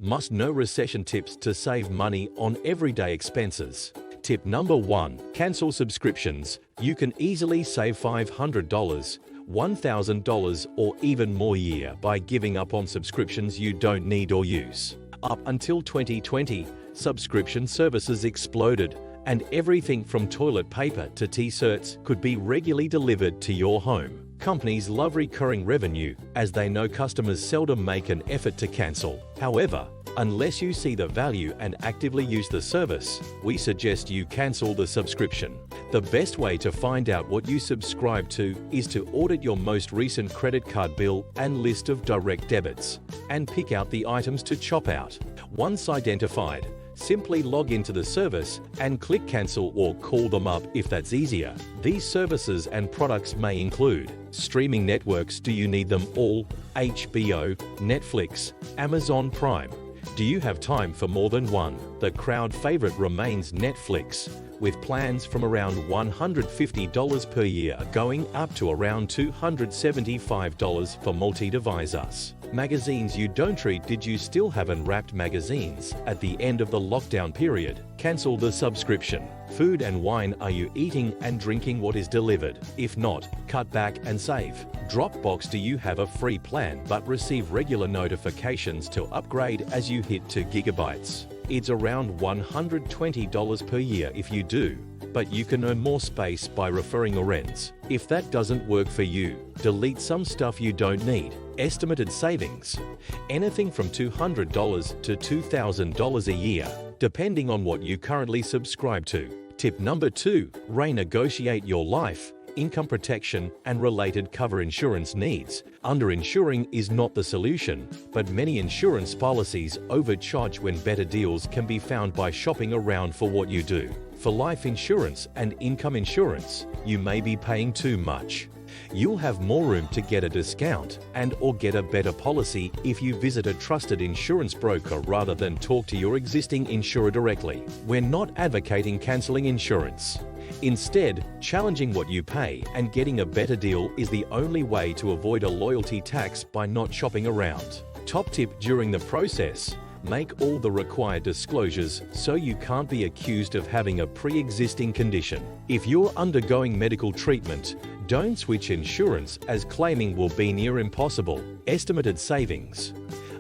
Must-know recession tips to save money on everyday expenses. Tip number 1. Cancel subscriptions. You can easily save $500, $1,000 or even more a year by giving up on subscriptions you don't need or use. Up until 2020, subscription services exploded, and everything from toilet paper to t-shirts could be regularly delivered to your home. Companies love recurring revenue, as they know customers seldom make an effort to cancel. However, unless you see the value and actively use the service, we suggest you cancel the subscription. The best way to find out what you subscribe to is to audit your most recent credit card bill and list of direct debits, and pick out the items to chop out. Once identified, simply log into the service and click cancel or call them up if that's easier. These services and products may include streaming networks. Do you need them all? HBO, Netflix, Amazon Prime. Do you have time for more than one? The crowd favorite remains Netflix, with plans from around $150 per year going up to around $275 for multi-devices. Magazines you don't read. Did you still have unwrapped magazines at the end of the lockdown period? Cancel the subscription. Food and wine. Are you eating and drinking what is delivered? If not, cut back and save. Dropbox. Do you have a free plan but receive regular notifications to upgrade as you hit 2 gigabytes? It's around $120 per year if you do, but you can earn more space by referring friends. If that doesn't work for you, delete some stuff you don't need. Estimated savings. Anything from $200 to $2,000 a year, depending on what you currently subscribe to. Tip number 2. Renegotiate your life, income protection, and related cover insurance needs. Underinsuring is not the solution, but many insurance policies overcharge when better deals can be found by shopping around for what you do. For life insurance and income insurance, you may be paying too much. You'll have more room to get a discount and/or get a better policy if you visit a trusted insurance broker rather than talk to your existing insurer directly. We're not advocating canceling insurance. Instead, challenging what you pay and getting a better deal is the only way to avoid a loyalty tax by not shopping around. Top tip during the process: make all the required disclosures so you can't be accused of having a pre-existing condition. If you're undergoing medical treatment, don't switch insurance, as claiming will be near impossible. Estimated savings.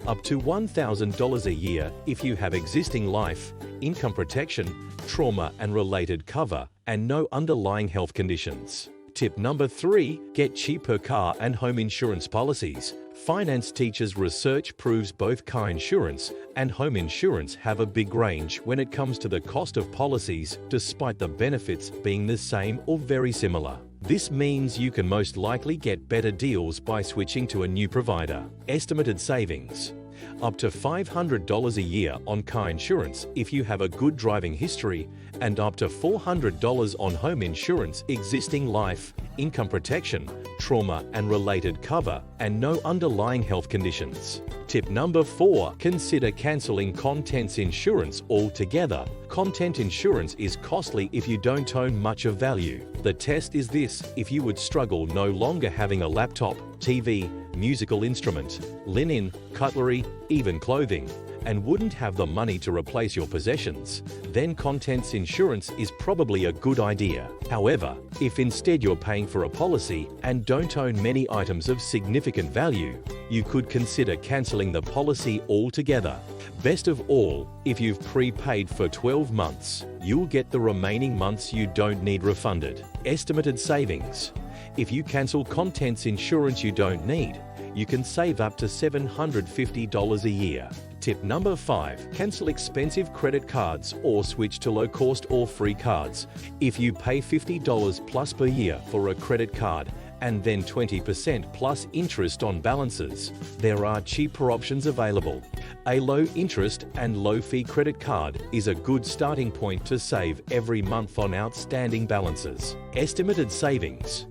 Up to $1,000 a year if you have existing life, income protection, trauma and related cover, and no underlying health conditions. Tip number 3. Get cheaper car and home insurance policies. Finance teachers' research proves both car insurance and home insurance have a big range when it comes to the cost of policies, despite the benefits being the same or very similar. This means you can most likely get better deals by switching to a new provider. Estimated savings. Up to $500 a year on car insurance if you have a good driving history, and up to $400 on home insurance, existing life, income protection, trauma and related cover, and no underlying health conditions. Tip number 4. Consider canceling contents insurance altogether. Content insurance is costly if you don't own much of value. The test is this: if you would struggle no longer having a laptop, TV, musical instrument, linen, cutlery, even clothing, and wouldn't have the money to replace your possessions, then contents insurance is probably a good idea. However, if instead you're paying for a policy and don't own many items of significant value, you could consider canceling the policy altogether. Best of all, if you've prepaid for 12 months, you'll get the remaining months you don't need refunded. Estimated savings. If you cancel contents insurance you don't need, you can save up to $750 a year. Tip number 5. Cancel expensive credit cards or switch to low-cost or free cards. If you pay $50 plus per year for a credit card and then 20% plus interest on balances, there are cheaper options available. A low-interest and low-fee credit card is a good starting point to save every month on outstanding balances. Estimated savings.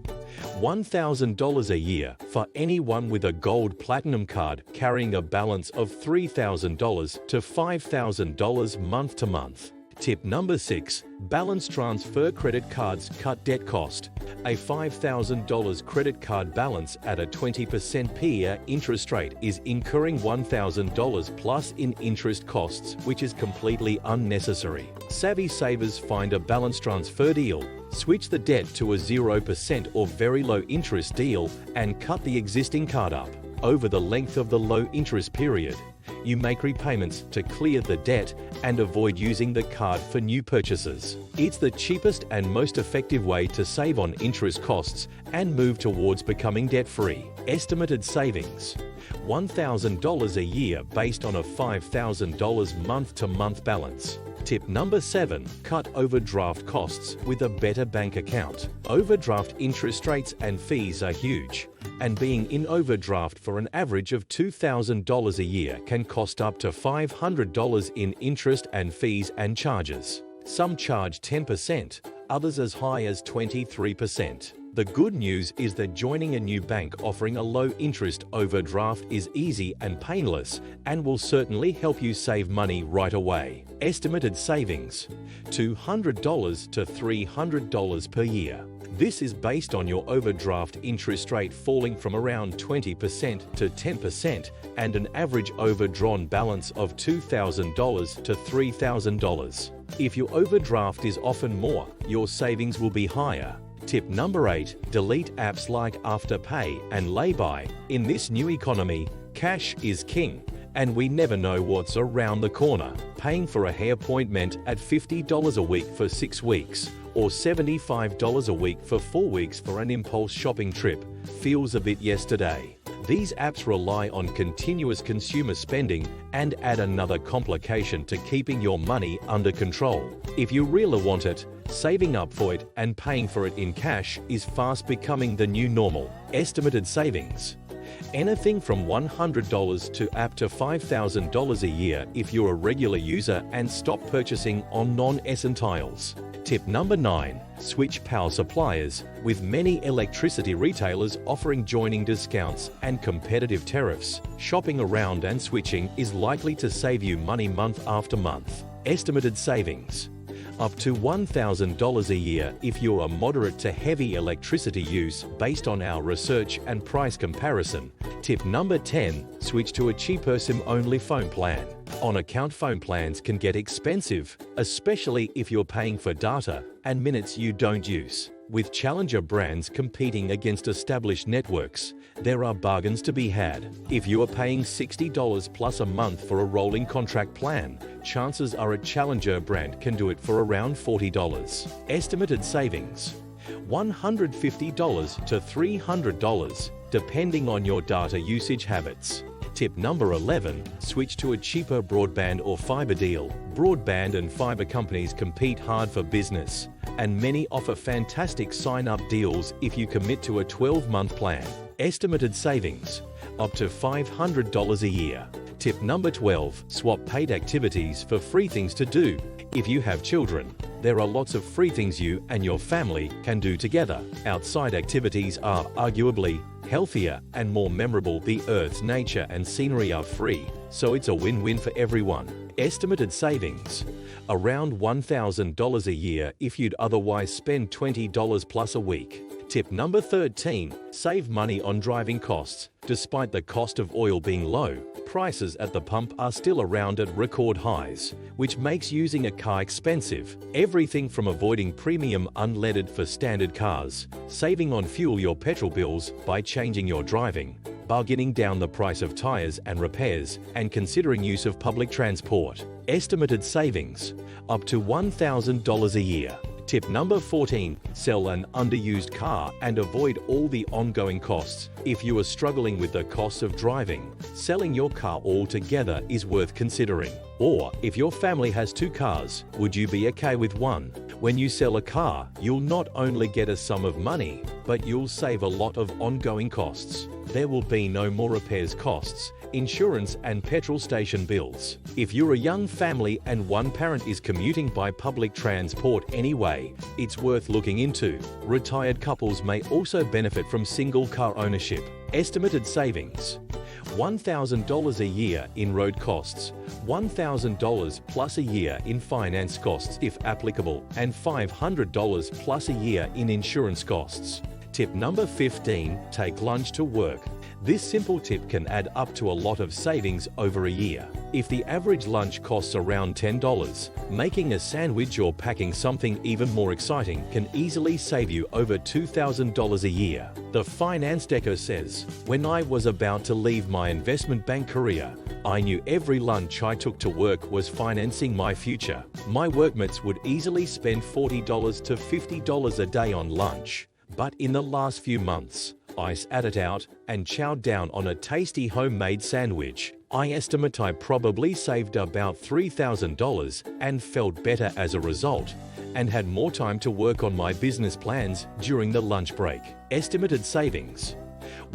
$1,000 a year for anyone with a gold platinum card carrying a balance of $3,000 to $5,000 month to month. Tip number 6. Balance transfer credit cards cut debt cost. A $5,000 credit card balance at a 20% per year interest rate is incurring $1,000 plus in interest costs, which is completely unnecessary. Savvy savers find a balance transfer deal, switch the debt to a 0% or very low interest deal, and cut the existing card up. Over the length of the low interest period, you make repayments to clear the debt and avoid using the card for new purchases. It's the cheapest and most effective way to save on interest costs and move towards becoming debt-free. Estimated savings: $1,000 a year based on a $5,000 month-to-month balance. Tip number 7. Cut overdraft costs with a better bank account. Overdraft interest rates and fees are huge, and being in overdraft for an average of $2,000 a year can cost up to $500 in interest and fees and charges. Some charge 10%, others as high as 23%. The good news is that joining a new bank offering a low-interest overdraft is easy and painless and will certainly help you save money right away. Estimated savings: $200 to $300 per year. This is based on your overdraft interest rate falling from around 20% to 10% and an average overdrawn balance of $2,000 to $3,000. If your overdraft is often more, your savings will be higher. Tip number 8. Delete apps like Afterpay and Laybuy. In this new economy, cash is king, and we never know what's around the corner. Paying for a hair appointment at $50 a week for 6 weeks or $75 a week for 4 weeks for an impulse shopping trip feels a bit yesterday. These apps rely on continuous consumer spending and add another complication to keeping your money under control. If you really want it, saving up for it and paying for it in cash is fast becoming the new normal. Estimated savings: anything from $100 to up to $5,000 a year if you're a regular user and stop purchasing on non-essentials. Tip number 9. Switch power suppliers. With many electricity retailers offering joining discounts and competitive tariffs, shopping around and switching is likely to save you money month after month. Estimated savings: up to $1,000 a year if you're a moderate to heavy electricity use based on our research and price comparison. Tip number 10. Switch to a cheaper SIM-only phone plan. On-account phone plans can get expensive, especially if you're paying for data and minutes you don't use. With challenger brands competing against established networks, there are bargains to be had. If you are paying $60 plus a month for a rolling contract plan, chances are a challenger brand can do it for around $40. Estimated savings: $150 to $300, depending on your data usage habits. Tip number 11. Switch to a cheaper broadband or fiber deal. Broadband and fiber companies compete hard for business, and many offer fantastic sign-up deals if you commit to a 12-month plan. Estimated savings: up to $500 a year. Tip number 12. Swap paid activities for free things to do. If you have children, there are lots of free things you and your family can do together. Outside activities are arguably healthier and more memorable. The Earth's nature and scenery are free, so it's a win-win for everyone. Estimated savings: around $1,000 a year if you'd otherwise spend $20 plus a week. Tip number 13. Save money on driving costs. Despite the cost of oil being low, prices at the pump are still around at record highs, which makes using a car expensive. Everything from avoiding premium unleaded for standard cars, saving on fuel your petrol bills by changing your driving, bargaining down the price of tires and repairs, and considering use of public transport. Estimated savings: up to $1,000 a year. Tip number 14. Sell an underused car and avoid all the ongoing costs. If you are struggling with the costs of driving, selling your car altogether is worth considering. Or, if your family has 2 cars, would you be okay with one? When you sell a car, you'll not only get a sum of money, but you'll save a lot of ongoing costs. There will be no more repairs costs, insurance and petrol station bills. If you're a young family and one parent is commuting by public transport anyway, it's worth looking into. Retired couples may also benefit from single car ownership. Estimated savings: $1,000 a year in road costs, $1,000 plus a year in finance costs if applicable, and $500 plus a year in insurance costs. Tip number 15, take lunch to work. This simple tip can add up to a lot of savings over a year. If the average lunch costs around $10, making a sandwich or packing something even more exciting can easily save you over $2,000 a year. The Finance Deco says, "When I was about to leave my investment bank career, I knew every lunch I took to work was financing my future. My workmates would easily spend $40 to $50 a day on lunch. But in the last few months, I sat it out and chowed down on a tasty homemade sandwich. I estimate I probably saved about $3,000 and felt better as a result, and had more time to work on my business plans during the lunch break." Estimated savings: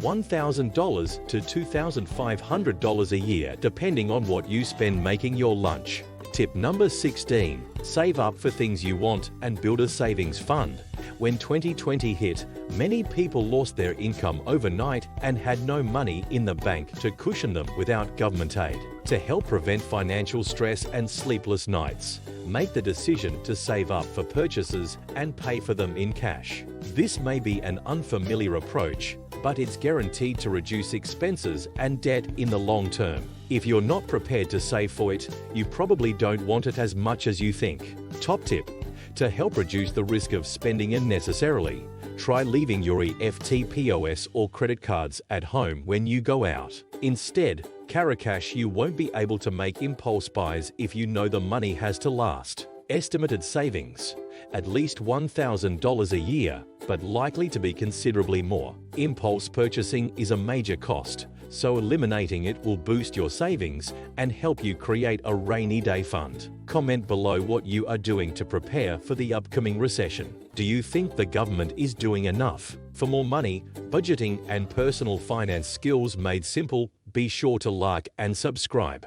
$1,000 to $2,500 a year, depending on what you spend making your lunch. Tip number 16, save up for things you want and build a savings fund. When 2020 hit, many people lost their income overnight and had no money in the bank to cushion them without government aid. To help prevent financial stress and sleepless nights, make the decision to save up for purchases and pay for them in cash. This may be an unfamiliar approach, but it's guaranteed to reduce expenses and debt in the long term. If you're not prepared to save for it, you probably don't want it as much as you think. Top tip: to help reduce the risk of spending unnecessarily, try leaving your EFT, POS or credit cards at home when you go out. Instead, carry cash. You won't be able to make impulse buys if you know the money has to last. Estimated savings: at least $1,000 a year, but likely to be considerably more. Impulse purchasing is a major cost, so eliminating it will boost your savings and help you create a rainy day fund. Comment below what you are doing to prepare for the upcoming recession. Do you think the government is doing enough? For more money, budgeting, and personal finance skills made simple, be sure to like and subscribe.